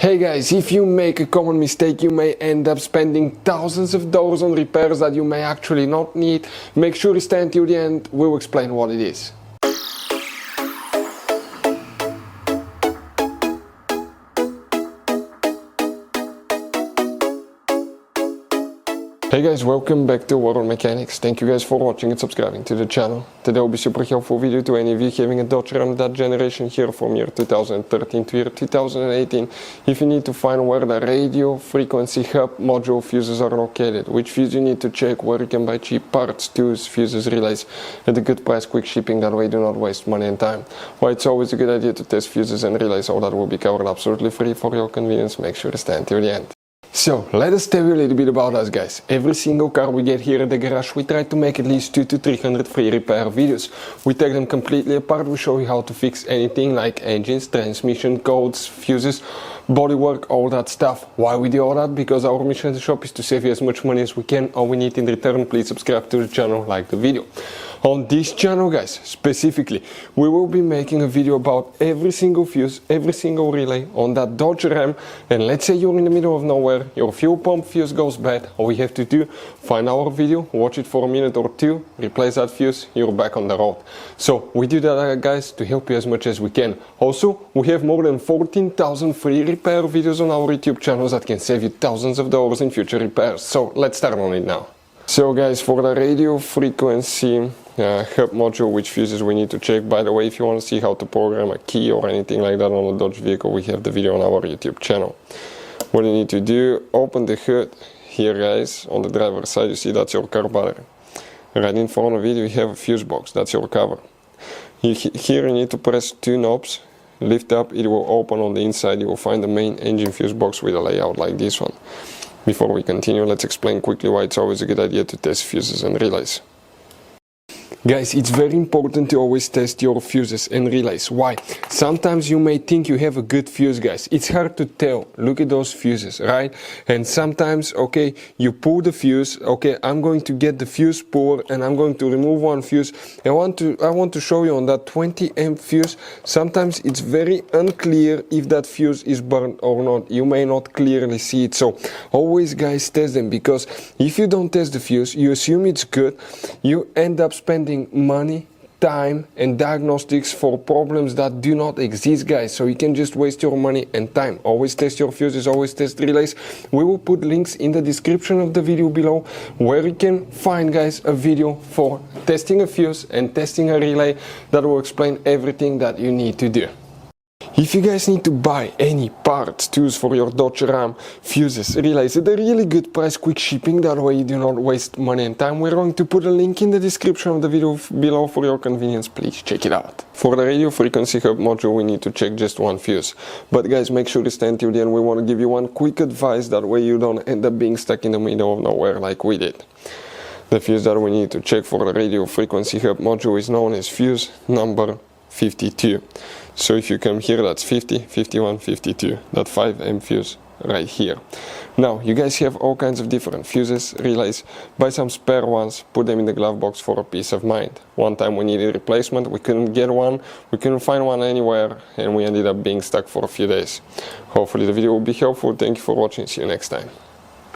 Hey guys, if you make a common mistake, you may end up spending thousands of dollars on repairs that you may actually not need. Make sure you stay until the end, we'll explain what it is. Hey guys, welcome back to World Mechanics. Thank you guys for watching and subscribing to the channel. Today will be super helpful video to any of you having a Dodge Ram that generation here from year 2013 to year 2018. If you need to find where the radio, frequency, hub, module fuses are located, which fuse you need to check, where you can buy cheap parts, tools, fuses, relays at a good price, quick shipping, that way do not waste money and time. Why it's always a good idea to test fuses and relays, all that will be covered absolutely free for your convenience. Make sure to stay until the end. So, let us tell you a little bit about us guys. Every single car we get here at the garage, we try to make at least 200 to 300 free repair videos. We take them completely apart, we show you how to fix anything like engines, transmission, codes, fuses, bodywork, all that stuff. Why we do all that? Because our mission at the shop is to save you as much money as we can. All we need in return, please subscribe to the channel, like the video. On this channel guys, specifically, we will be making a video about every single fuse, every single relay on that Dodge Ram, and let's say you're in the middle of nowhere, your fuel pump fuse goes bad, all we have to do, find our video, watch it for a minute or two, replace that fuse, you're back on the road. So we do that guys to help you as much as we can. Also, we have more than 14,000 free repair videos on our YouTube channels that can save you thousands of dollars in future repairs. So let's start on it now. So guys, for the radio frequency hub module, which fuses we need to check. By the way, if you want to see how to program a key or anything like that on a Dodge vehicle, we have the video on our YouTube channel. What you need to do, open the hood here guys, on the driver's side you see that's your car battery. Right in front of it you have a fuse box, that's your cover. Here you need to press two knobs, lift up, it will open. On the inside you will find the main engine fuse box with a layout like this one. Before we continue, let's explain quickly why it's always a good idea to test fuses and relays. Guys, it's very important to always test your fuses and relays. Why? Sometimes you may think you have a good fuse, guys. It's hard to tell. Look at those fuses, right? And sometimes, okay, you pull the fuse. Okay, I'm going to get the fuse puller and I'm going to remove one fuse. I want to show you on that 20 amp fuse. Sometimes it's very unclear if that fuse is burned or not. You may not clearly see it. So always, guys, test them, because if you don't test the fuse, you assume it's good. You end up spending money, time and diagnostics for problems that do not exist guys, so you can just waste your money and time. Always test your fuses, always test relays. We will put links in the description of the video below where you can find guys a video for testing a fuse and testing a relay that will explain everything that you need to do. If you guys need to buy any parts, tools for your Dodge Ram, fuses, relays at a really good price, quick shipping, that way you do not waste money and time, we're going to put a link in the description of the video below for your convenience, please check it out. For the radio frequency hub module we need to check just one fuse. But guys, make sure to stay until the end, we want to give you one quick advice, that way you don't end up being stuck in the middle of nowhere like we did. The fuse that we need to check for the radio frequency hub module is known as fuse number 52. So if you come here, that's 50, 51, 52, that 5 amp fuse right here. Now you guys have all kinds of different fuses, relays. Buy some spare ones, put them in the glove box for a peace of mind. One time we needed a replacement, we couldn't get one, we couldn't find one anywhere, and we ended up being stuck for a few days. Hopefully the video will be helpful. Thank you for watching, see you next time.